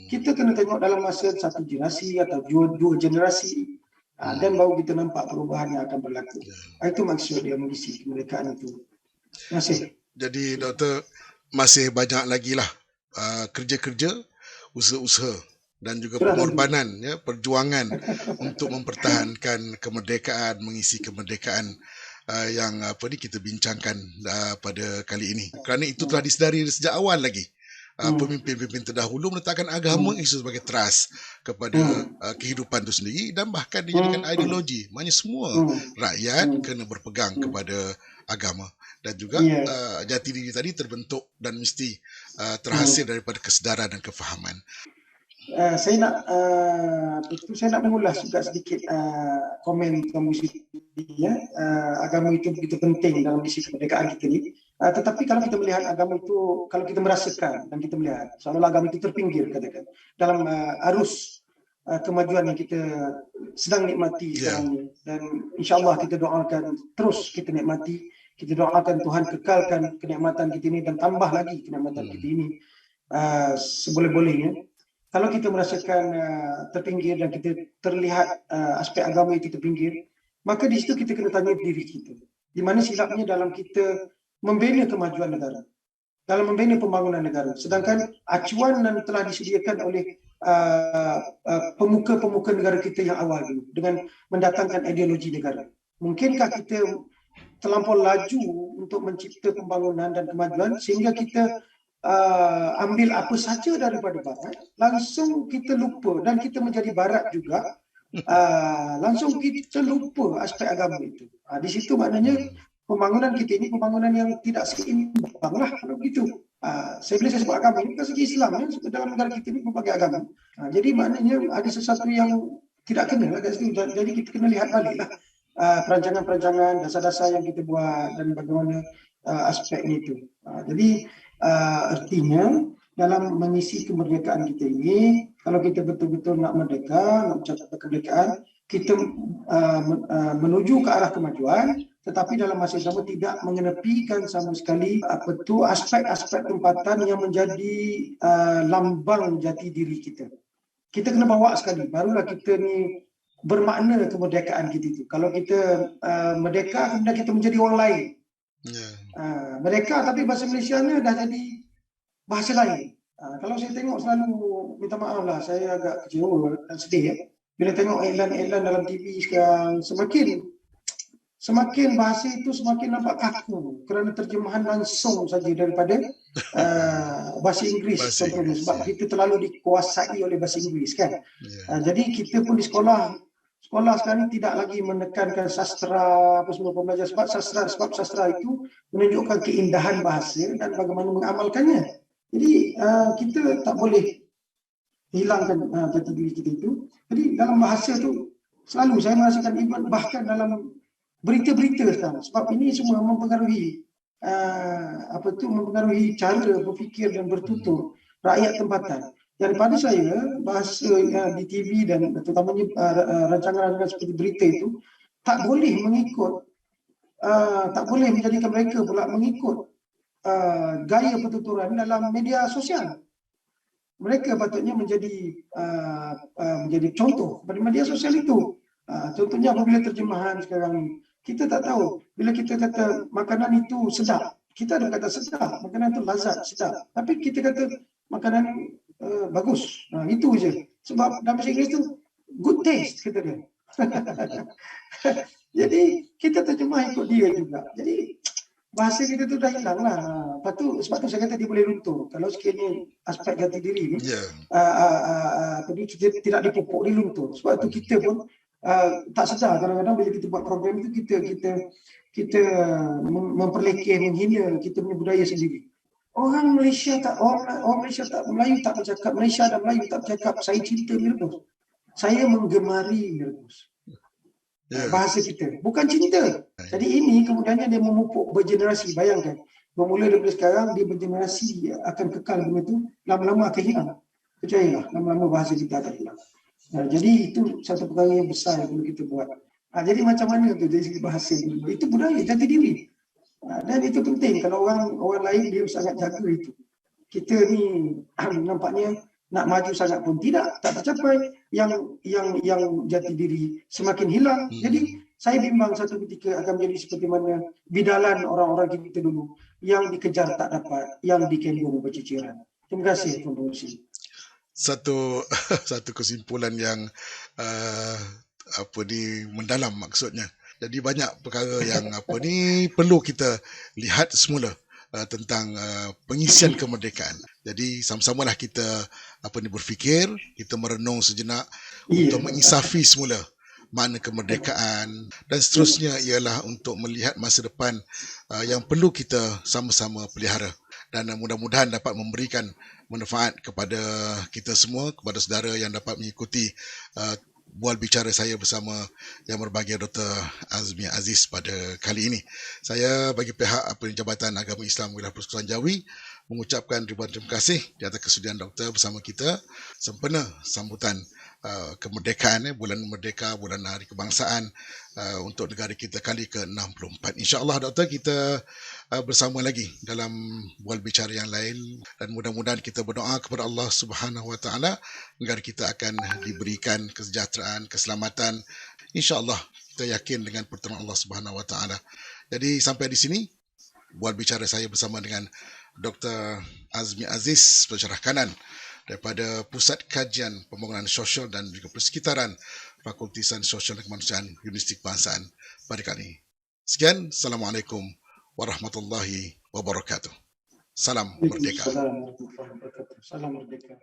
Kita kena tengok dalam masa satu generasi atau dua generasi, dan baru kita nampak perubahan yang akan berlaku. Itu maksud dia mengisi kemerdekaan itu. Terima kasih. Jadi Doktor, masih banyak lagi lah kerja-kerja, usaha-usaha dan juga pengorbanan, ya, perjuangan untuk mempertahankan kemerdekaan, mengisi kemerdekaan yang kita bincangkan pada kali ini. Kerana itu telah disedari sejak awal lagi. Pemimpin-pemimpin terdahulu meletakkan agama itu sebagai teras kepada kehidupan itu sendiri dan bahkan dijadikan ideologi. Maknanya semua rakyat kena berpegang kepada agama dan juga jati diri tadi terbentuk dan mesti terhasil daripada kesedaran dan kefahaman. Saya nak mengulas juga sedikit komen Tuan Musiti, ya. Agama itu begitu penting dalam misi kemerdekaan kita ni. Tetapi kalau kita melihat agama itu, kalau kita merasakan dan kita melihat seolah agama itu terpinggir, katakan, dalam arus kemajuan yang kita sedang nikmati sekarang ni, dan insya-Allah kita doakan terus kita nikmati, kita doakan Tuhan kekalkan kenikmatan kita ini dan tambah lagi kenikmatan kita ini seboleh-bolehnya. Kalau kita merasakan terpinggir dan kita terlihat aspek agama itu terpinggir, maka di situ kita kena tanya diri kita, di mana silapnya dalam kita membina kemajuan negara, dalam membina pembangunan negara, sedangkan acuan yang telah disediakan oleh pemuka-pemuka negara kita yang awal dulu dengan mendatangkan ideologi negara. Mungkinkah kita terlampau laju untuk mencipta pembangunan dan kemajuan sehingga kita ambil apa saja daripada barat, langsung kita lupa, dan kita menjadi barat juga, langsung kita lupa aspek agama itu. Di situ maknanya pembangunan kita ini pembangunan yang tidak seimbang lah kalau begitu. Saya sebut agama ini bukan segi Islam, ya. Dalam negara kita ini berbagai agama. Jadi maknanya ada sesuatu yang tidak kena lah kat situ. Jadi kita kena lihat balik lah perancangan-perancangan, dasar-dasar yang kita buat dan bagaimana aspeknya itu. Jadi artinya dalam mengisi kemerdekaan kita ini, kalau kita betul-betul nak merdeka, nak mencapai kemerdekaan, kita menuju ke arah kemajuan, tetapi dalam masa yang sama tidak mengenepikan sama sekali aspek-aspek tempatan yang menjadi lambang jati diri kita. Kita kena bawa sekali, barulah kita ni bermakna kemerdekaan kita itu. Kalau kita merdeka, kemudian kita menjadi orang lain. Merdeka tapi bahasa Malaysianya dah jadi bahasa lain. Kalau saya tengok selalu, minta maaf lah, saya agak kecewa dan sedih, ya. Bila tengok iklan-iklan dalam TV sekarang, semakin bahasa itu semakin nampak kaku kerana terjemahan langsung saja daripada bahasa Inggeris, contohnya, sebab kita terlalu dikuasai oleh bahasa Inggeris, kan. Jadi kita pun di sekolah sekarang tidak lagi menekankan sastra apa semua pembelajar, sebab sastra itu menunjukkan keindahan bahasa dan bagaimana mengamalkannya. Jadi kita tak boleh hilangkan jati diri kita itu. Jadi dalam bahasa itu selalu saya merasakan iman, bahkan dalam berita-berita sekarang, sebab ini semua mempengaruhi mempengaruhi cara berfikir dan bertutur rakyat tempatan. Daripada saya, bahasa di TV dan terutamanya rancangan-rancangan seperti berita itu tak boleh mengikut, tak boleh menjadikan mereka pula mengikut gaya pertuturan dalam media sosial. Mereka patutnya menjadi contoh pada media sosial itu. Contohnya apabila terjemahan sekarang, kita tak tahu. Bila kita kata makanan itu sedap, kita ada kata sedap, makanan itu lazat, sedap. Tapi kita kata makanan bagus. Itu je. Sebab dalam bahasa Inggeris tu good taste, kata dia. Jadi kita terjemah ikut dia juga. Jadi bahasa kita tu dah hilang lah. Sebab tu saya kata dia boleh luntur. Kalau sekiranya aspek jati diri ni tidak dipupuk, dia luntur. Sebab tu kita pun tak sedar kadang-kadang bila kita buat program itu kita memperlekeh, menghina kita punya budaya sendiri. Orang Malaysia tak, orang Malaysia tak, Melayu tak bercakap, Malaysia dan Melayu tak bercakap, saya cinta Mirgos. Saya menggemari Mirgos. Ya. Bahasa kita. Bukan cinta. Jadi ini kemudiannya dia memupuk bergenerasi. Bayangkan. Bermula daripada sekarang, dia bergenerasi akan kekal begitu. Lama-lama akan hilang. Percayalah, lama-lama bahasa kita akan hilang. Jadi itu satu perkara yang besar yang perlu kita buat. Jadi macam mana tu dari segi bahasa? Itu budaya, jati diri. Dan itu penting. Kalau orang lain dia sangat jaga itu. Kita ni nampaknya nak maju sangat pun tak tercapai. Yang jati diri semakin hilang. Jadi saya bimbang satu ketika akan menjadi seperti mana bidalan orang-orang kita dulu yang dikejar tak dapat, yang dikendung berciciran. Terima kasih Tuan Pengerusi. Satu kesimpulan yang mendalam maksudnya. Jadi banyak perkara yang perlu kita lihat semula tentang pengisian kemerdekaan. Jadi sama-samalah kita berfikir, kita merenung sejenak untuk menginsafi semula makna kemerdekaan, dan seterusnya ialah untuk melihat masa depan yang perlu kita sama-sama pelihara, dan mudah-mudahan dapat memberikan manfaat kepada kita semua, kepada saudara yang dapat mengikuti bual bicara saya bersama Yang Berbahagia Dr. Azmi Aziz pada kali ini. Saya bagi pihak Jabatan Agama Islam Wilayah Persekutuan Jawi mengucapkan ribuan terima kasih di atas kesudian doktor bersama kita sempena sambutan kemerdekaan, bulan merdeka, bulan hari kebangsaan untuk negara kita kali ke-64. InsyaAllah doktor, kita bersama lagi dalam bual bicara yang lain, dan mudah-mudahan kita berdoa kepada Allah Subhanahu Wa Taala agar kita akan diberikan kesejahteraan, keselamatan. InsyaAllah kita yakin dengan pertolongan Allah Subhanahu Wa Taala. Jadi sampai di sini bual bicara saya bersama dengan Dr. Azmi Aziz, pensyarah kanan daripada Pusat Kajian Pembangunan Sosial dan juga Persekitaran Fakulti Sains Sosial dan Kemanusiaan Universiti Kebangsaan pada kali ini. Sekian, Assalamualaikum warahmatullahi wabarakatuh. Salam merdeka. Salam merdeka.